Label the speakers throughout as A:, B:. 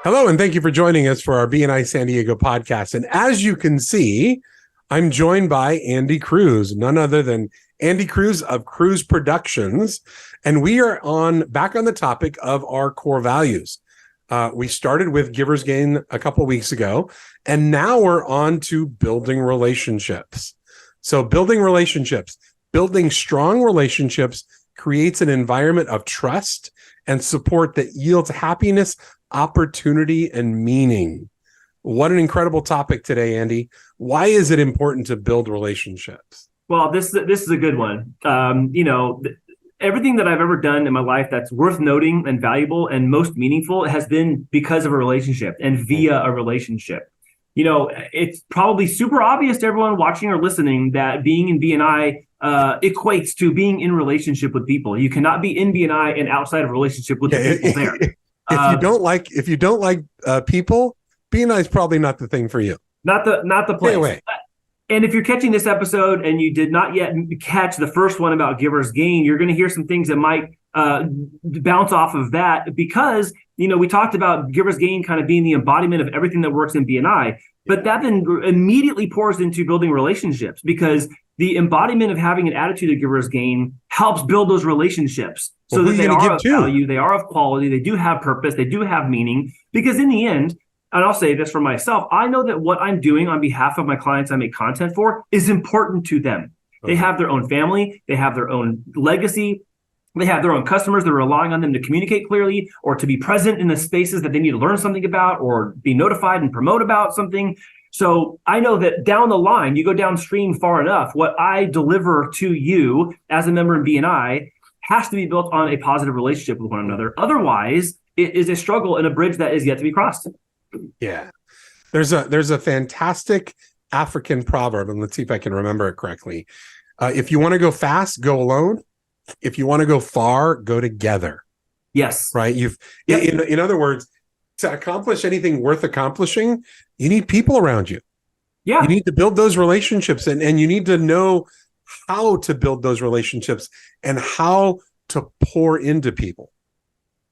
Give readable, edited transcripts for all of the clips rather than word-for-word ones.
A: Hello, and thank you for joining us for our BNI San Diego podcast. And as you can see, I'm joined by Andy Cruz, none other than Andy Cruz of Cruz Productions. And we are back on the topic of our core values. We started with Giver's Gain a couple of weeks ago, and now we're on to building relationships. So building strong relationships creates an environment of trust and support that yields happiness, opportunity, and meaning. What an incredible topic today, Andy. Why is it important to build relationships?
B: Well, this is a good one. Everything that I've ever done in my life that's worth noting and valuable and most meaningful has been because of a relationship and via a relationship. It's probably super obvious to everyone watching or listening that being in BNI equates to being in relationship with people. You cannot be in BNI and outside of relationship with the people there. If you don't like people, BNI is probably not the thing for you. Not the place. Anyway. And if you're catching this episode and you did not yet catch the first one about Giver's Gain, you're going to hear some things that might bounce off of that because, we talked about Giver's Gain kind of being the embodiment of everything that works in BNI, but that then immediately pours into building relationships because the embodiment of having an attitude of Giver's Gain helps build those relationships so that they are of value, they are of quality, they do have purpose, they do have meaning, because in the end, and I'll say this for myself, I know that what I'm doing on behalf of my clients I make content for is important to them. They have their own family, they have their own legacy, they have their own customers that are relying on them to communicate clearly or to be present in the spaces that they need to learn something about or be notified and promote about something. So I know that down the line, you go downstream far enough, what I deliver to you as a member in BNI has to be built on a positive relationship with one another. Otherwise, it is a struggle and a bridge that is yet to be crossed.
A: Yeah. There's a fantastic African proverb, and let's see if I can remember it correctly. If you want to go fast, go alone. If you want to go far, go together.
B: Yes.
A: Right? In other words, to accomplish anything worth accomplishing, you need people around you.
B: Yeah.
A: You need to build those relationships and you need to know how to build those relationships and how to pour into people.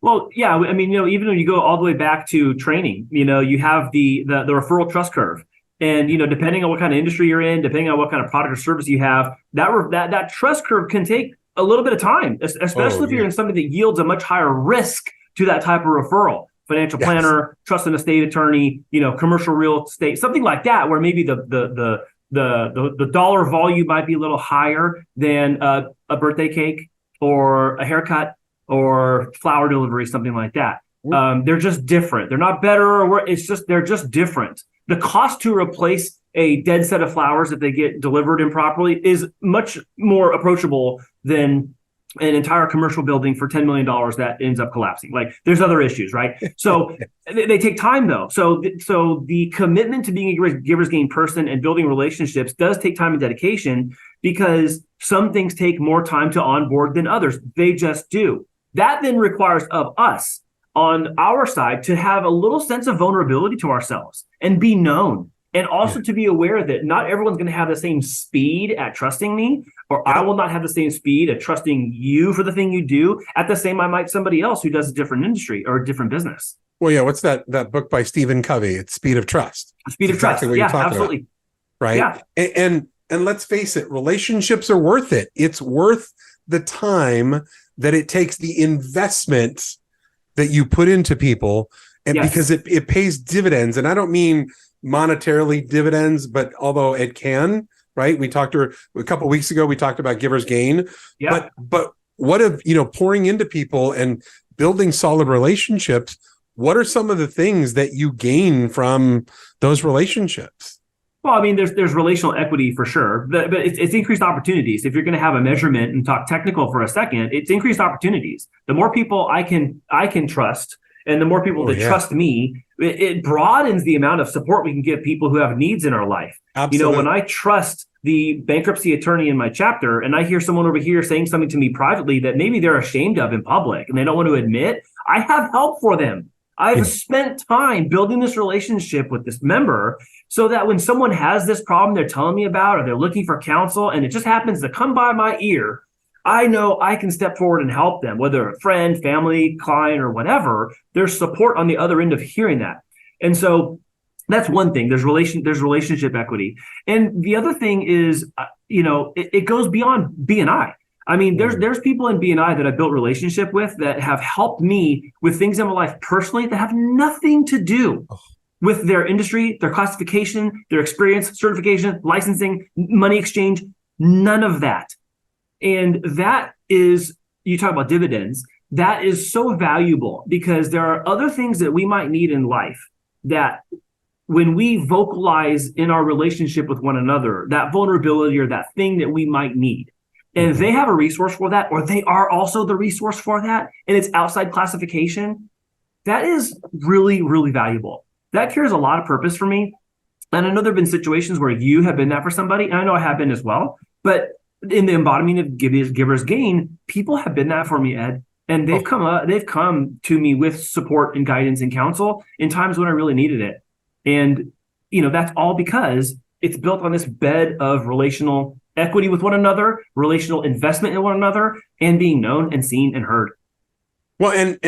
B: Well, yeah, I mean, even when you go all the way back to training, you have the referral trust curve. And, depending on what kind of industry you're in, depending on what kind of product or service you have, that trust curve can take a little bit of time, especially if you're in something that yields a much higher risk to that type of referral. Financial planner, trust and estate attorney, commercial real estate, something like that, where maybe the dollar volume might be a little higher than a birthday cake or a haircut or flower delivery, something like that. They're just different. They're not better or worse. They're just different. The cost to replace a dead set of flowers if they get delivered improperly is much more approachable than an entire commercial building for $10 million that ends up collapsing. Like there's other issues, right? So they take time though. So the commitment to being a Giver's Gain person and building relationships does take time and dedication because some things take more time to onboard than others. They just do. That then requires of us on our side to have a little sense of vulnerability to ourselves and be known. And also to be aware that not everyone's going to have the same speed at trusting me, or I will not have the same speed at trusting you for the thing you do at the same I might somebody else who does a different industry or a different business.
A: Well, yeah. What's that book by Stephen Covey? It's Speed of Trust.
B: Speed of Trust. Yeah, absolutely.
A: About, right. Yeah. And let's face it, relationships are worth it. It's worth the time that it takes, the investment that you put into people, and because it pays dividends. And I don't mean monetarily dividends, but although it can, right? We talked to her a couple of weeks ago, we talked about Giver's Gain, but what if, pouring into people and building solid relationships, what are some of the things that you gain from those relationships?
B: Well, I mean, there's relational equity for sure, but it's increased opportunities. If you're going to have a measurement and talk technical for a second, it's increased opportunities. The more people I can trust, and the more people that trust me, it broadens the amount of support we can give people who have needs in our life.
A: Absolutely.
B: When I trust the bankruptcy attorney in my chapter and I hear someone over here saying something to me privately that maybe they're ashamed of in public and they don't want to admit, I have help for them. I've spent time building this relationship with this member so that when someone has this problem they're telling me about or they're looking for counsel and it just happens to come by my ear, I know I can step forward and help them, whether a friend, family, client, or whatever. There's support on the other end of hearing that. And so that's one thing. There's relationship equity. And the other thing is, it goes beyond BNI. I mean, there's people in BNI that I built relationship with that have helped me with things in my life personally that have nothing to do with their industry, their classification, their experience, certification, licensing, money exchange, none of that. And that is, you talk about dividends, that is so valuable because there are other things that we might need in life that when we vocalize in our relationship with one another, that vulnerability or that thing that we might need, and they have a resource for that, or they are also the resource for that, and it's outside classification, that is really, really valuable. That carries a lot of purpose for me. And I know there have been situations where you have been that for somebody, and I know I have been as well. But in the embodiment of giver's gain, people have been that for me, Ed. And they've come to me with support and guidance and counsel in times when I really needed it. And, that's all because it's built on this bed of relational equity with one another, relational investment in one another, and being known and seen and heard.
A: Well, and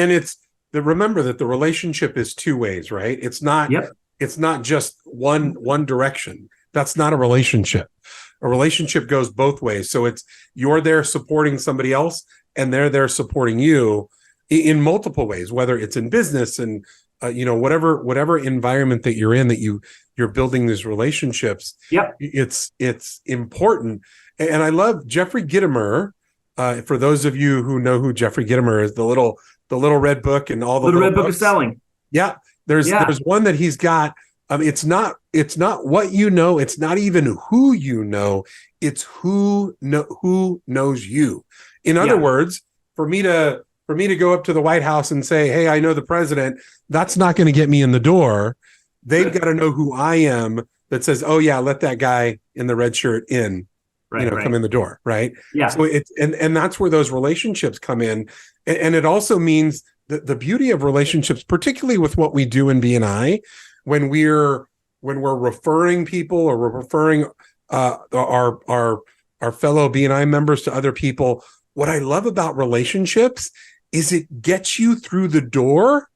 A: remember that the relationship is two ways, right? It's not just one direction. That's not a relationship. A relationship goes both ways. So you're there supporting somebody else and they're there supporting you in multiple ways, whether it's in business and whatever environment that you're in, that you're building these relationships.
B: Yep.
A: It's important. And I love Jeffrey Gitomer. For those of you who know who Jeffrey Gitomer is, the little red book and all the little
B: red book of selling.
A: Yeah. There's one that he's got. It's not what you know. It's not even who you know. It's who knows you. In other words, for me to go up to the White House and say, "Hey, I know the president," that's not going to get me in the door. They've got to know who I am. That says, "Oh yeah, let that guy in the red shirt in." Come in the door, right? Yeah. So and that's where those relationships come in, and it also means that the beauty of relationships, particularly with what we do in BNI, when we're referring people or we're referring our fellow BNI members to other people. What I love about relationships is it gets you through the door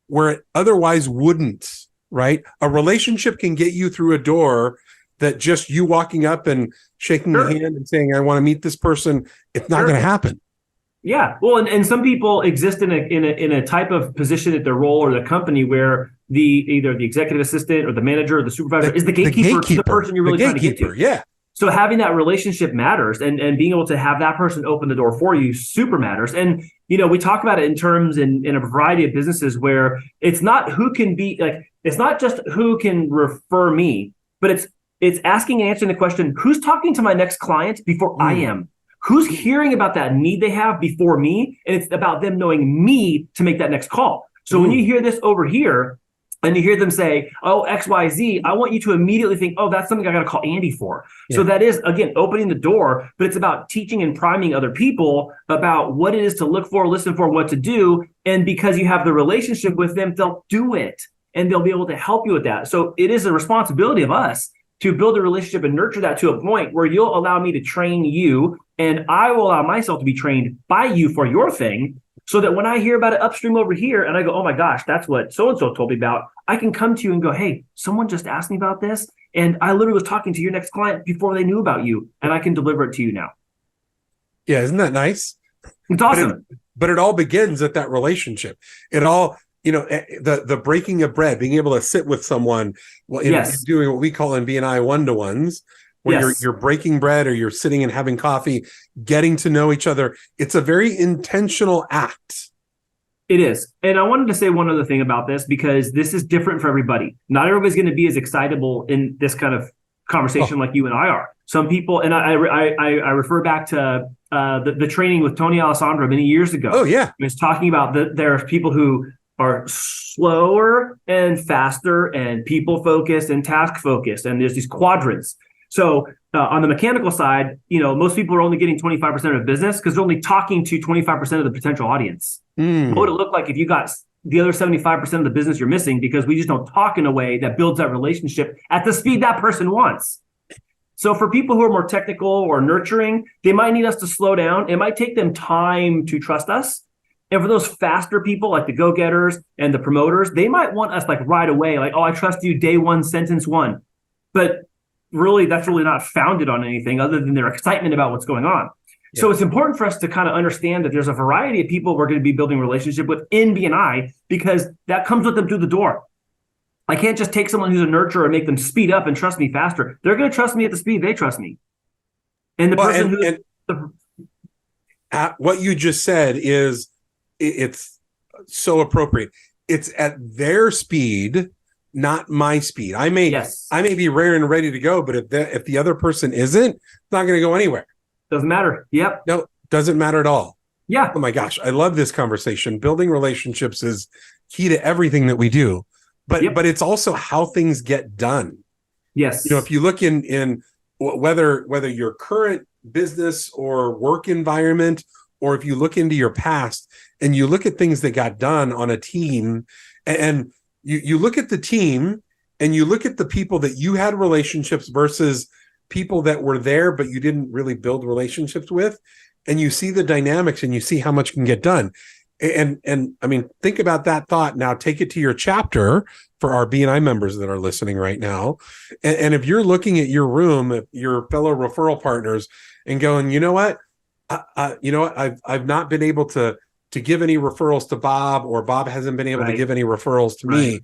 A: where it otherwise wouldn't, right? A relationship can get you through a door that just you walking up and shaking the hand and saying, "I want to meet this person," it's not going to happen.
B: Yeah. Well, and some people exist in a type of position at their role or the company where either the executive assistant or the manager or the supervisor is the gatekeeper to the person you're really trying to get to.
A: Yeah.
B: So having that relationship matters, and being able to have that person open the door for you super matters. And, we talk about it in terms in a variety of businesses where it's not who can be it's not just who can refer me, but it's asking and answering the question, who's talking to my next client before I am? Who's hearing about that need they have before me? And it's about them knowing me to make that next call. So when you hear this over here and you hear them say, "Oh, XYZ," I want you to immediately think, "Oh, that's something I got to call Andy for." Yeah. So that is, again, opening the door, but it's about teaching and priming other people about what it is to look for, listen for, what to do. And because you have the relationship with them, they'll do it and they'll be able to help you with that. So it is a responsibility of us to build a relationship and nurture that to a point where you'll allow me to train you and I will allow myself to be trained by you for your thing, so that when I hear about it upstream over here and I go, "Oh my gosh, that's what so-and-so told me about," I can come to you and go, "Hey, someone just asked me about this. And I literally was talking to your next client before they knew about you, and I can deliver it to you now."
A: Yeah. Isn't that nice?
B: It's awesome.
A: But it all begins at that relationship. It all, the breaking of bread, being able to sit with someone, doing what we call in BNI one-to-ones, where you're breaking bread or you're sitting and having coffee, getting to know each other. It's a very intentional act.
B: It is. And I wanted to say one other thing about this, because this is different for everybody. Not everybody's going to be as excitable in this kind of conversation like you and I are. Some people, and I refer back to the training with Tony Alessandro many years ago.
A: Oh, yeah.
B: He was talking about there are people who are slower and faster and people focused and task focused. And there's these quadrants. So on the mechanical side, most people are only getting 25% of business because they're only talking to 25% of the potential audience. What would it look like if you got the other 75% of the business you're missing because we just don't talk in a way that builds that relationship at the speed that person wants? So for people who are more technical or nurturing, they might need us to slow down. It might take them time to trust us. And for those faster people, like the go-getters and the promoters, they might want us like right away, like, oh, I trust you day one, sentence one. But really, that's really not founded on anything other than their excitement about what's going on. Yeah. So it's important for us to kind of understand that there's a variety of people we're going to be building a relationship with in BNI, because that comes with them through the door. I can't just take someone who's a nurturer and make them speed up and trust me faster. They're going to trust me at the speed they trust me. And the person
A: what you just said is, it's so appropriate. It's at their speed, not my speed. I may be rare and ready to go, but if the other person isn't, it's not going to go anywhere.
B: Doesn't matter. Yep.
A: No, doesn't matter at all.
B: Yeah.
A: Oh my gosh, I love this conversation. Building relationships is key to everything that we do, but it's also how things get done.
B: Yes.
A: If you look in whether your current business or work environment, or if you look into your past and you look at things that got done on a team, and you look at the team and you look at the people that you had relationships versus people that were there but you didn't really build relationships with, and you see the dynamics and you see how much can get done. And I mean, think about that thought. Now take it to your chapter for our BNI members that are listening right now. And if you're looking at your room, your fellow referral partners, and going, you know what, I've not been able to give any referrals to Bob, or Bob hasn't been able to give any referrals to me.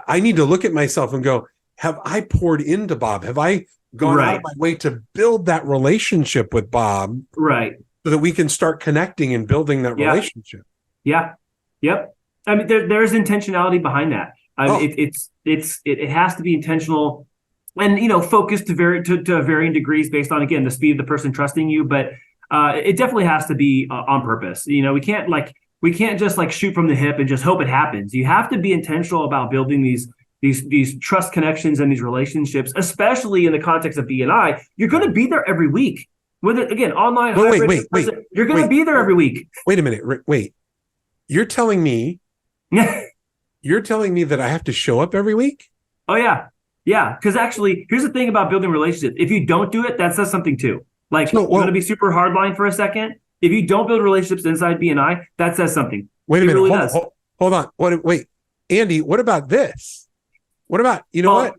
A: I need to look at myself and go, have I poured into Bob? Have I gone out of my way to build that relationship with Bob? Right. So that we can start connecting and building that relationship. Yeah. Yep. I mean, there's intentionality behind that. It has to be intentional and, focused to varying degrees based on, again, the speed of the person trusting you. But it definitely has to be on purpose. We can't just like shoot from the hip and just hope it happens. You have to be intentional about building these trust connections and these relationships, especially in the context of BNI. You're going to be there every week. Whether, again, online, hybrid, you're going to be there every week. Wait a minute. Wait, you're telling me that I have to show up every week? Oh, yeah. Yeah. Because actually, here's the thing about building relationships. If you don't do it, that says something too. Like, I'm going to be super hardline for a second. If you don't build relationships inside BNI, that says something. Wait a minute. Really hold on. Wait, Andy, what about this? What about, what?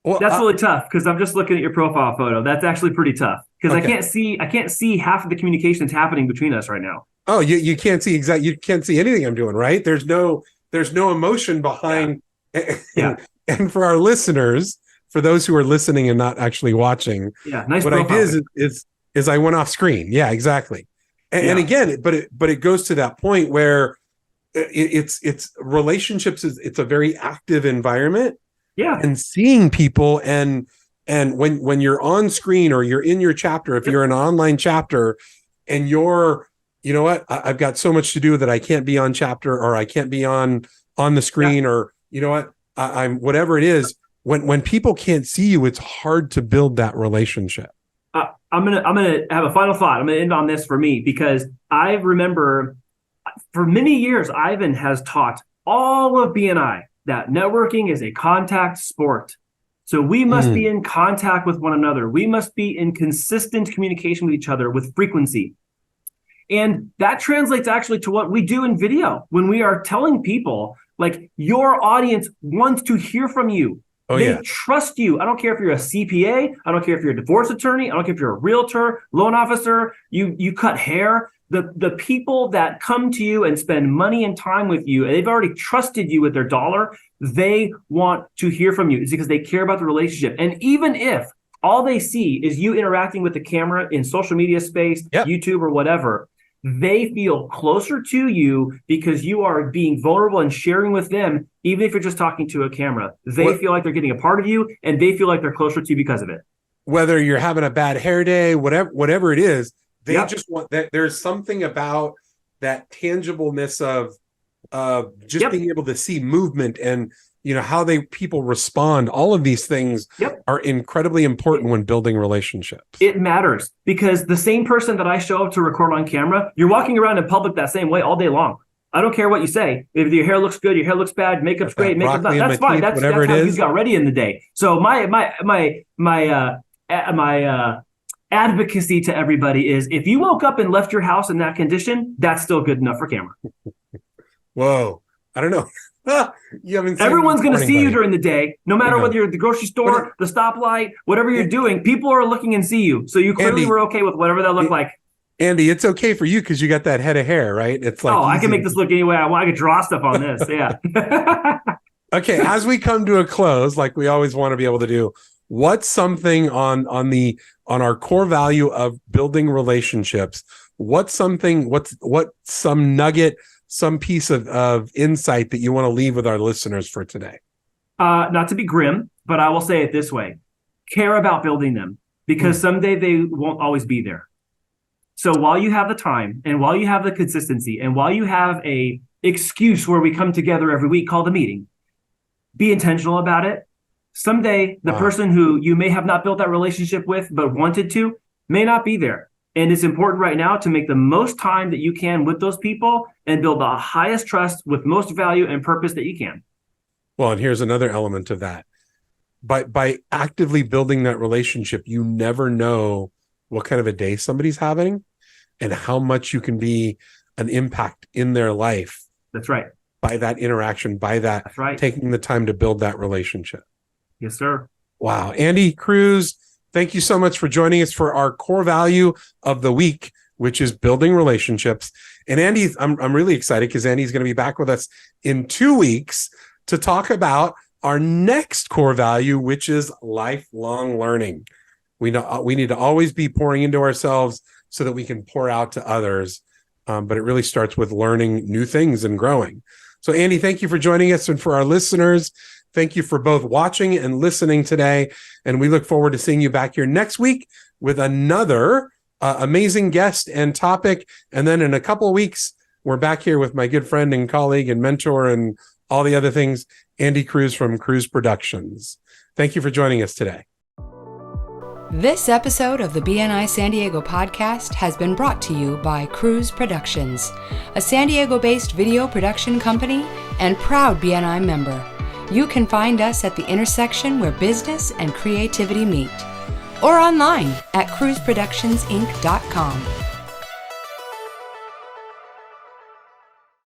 A: Well, that's really tough, because I'm just looking at your profile photo. That's actually pretty tough, because I can't see half of the communication that's happening between us right now. Oh, you can't see you can't see anything I'm doing, right? There's no emotion behind. Yeah. And for our listeners, for those who are listening and not actually watching, nice. What I did is I went off screen. Yeah, exactly. And again, but it goes to that point where it's relationships it's a very active environment. Yeah. And seeing people and when you're on screen or you're in your chapter, if you're an online chapter and you're, I've got so much to do that I can't be on chapter, or I can't be on the screen, or I'm whatever it is, when people can't see you, it's hard to build that relationship. I'm gonna have a final thought. I'm gonna end on this for me, because I remember for many years, Ivan has taught all of BNI that networking is a contact sport. So we must be in contact with one another. We must be in consistent communication with each other with frequency. And that translates actually to what we do in video when we are telling people, like, your audience wants to hear from you. They trust you. I don't care if you're a CPA. I don't care if you're a divorce attorney. I don't care if you're a realtor, loan officer, you cut hair. The people that come to you and spend money and time with you, and they've already trusted you with their dollar, they want to hear from you. It's because they care about the relationship. And even if all they see is you interacting with the camera in social media space, YouTube or whatever, they feel closer to you because you are being vulnerable and sharing with them, even if you're just talking to a camera. They feel like they're getting a part of you, and they feel like they're closer to you because of it. Whether you're having a bad hair day, whatever it is, they just want that. There's something about that tangibleness of just being able to see movement and how people respond. All of these things are incredibly important when building relationships. It matters, because the same person that I show up to record on camera, you're walking around in public that same way all day long. I don't care what you say. If your hair looks good, your hair looks bad, makeup's great, makeup's not. That's fine. That's how you got ready in the day. So my
B: advocacy to everybody is, if you woke up and left your house in that condition, that's still good enough for camera.
A: Whoa. I don't know.
B: Everyone's going to see you during the day, no matter whether you're at the grocery store, the stoplight, whatever you're doing. People are looking and see you. So you clearly were okay with whatever that looked like.
A: Andy, it's okay for you because you got that head of hair, right? It's like,
B: I can make this look any way I want. I can draw stuff on this. Yeah.
A: Okay. As we come to a close, like we always want to be able to do, what's something on our core value of building relationships? What's some nugget, some piece of insight that you want to leave with our listeners for today?
B: Not to be grim, but I will say it this way. Care about building them, because someday they won't always be there. So while you have the time, and while you have the consistency, and while you have a excuse where we come together every week called a meeting, be intentional about it. Someday the person who you may have not built that relationship with but wanted to may not be there. And it's important right now to make the most time that you can with those people and build the highest trust with most value and purpose that you can.
A: Well, and here's another element of that. By actively building that relationship, you never know what kind of a day somebody's having and how much you can be an impact in their life.
B: That's right.
A: By that interaction, by that,
B: that's right,
A: taking the time to build that relationship.
B: Yes, sir.
A: Wow. Andy Cruz, thank you so much for joining us for our core value of the week, which is building relationships. And Andy, I'm really excited because Andy's going to be back with us in 2 weeks to talk about our next core value, which is lifelong learning. We need to always be pouring into ourselves so that we can pour out to others. But it really starts with learning new things and growing. So Andy, thank you for joining us. And for our listeners, thank you for both watching and listening today. And we look forward to seeing you back here next week with another amazing guest and topic. And then in a couple of weeks, we're back here with my good friend and colleague and mentor and all the other things, Andy Cruz from Cruz Productions. Thank you for joining us today.
C: This episode of the BNI San Diego Podcast has been brought to you by Cruz Productions, a San Diego-based video production company and proud BNI member. You can find us at the intersection where business and creativity meet, or online at cruzproductionsinc.com.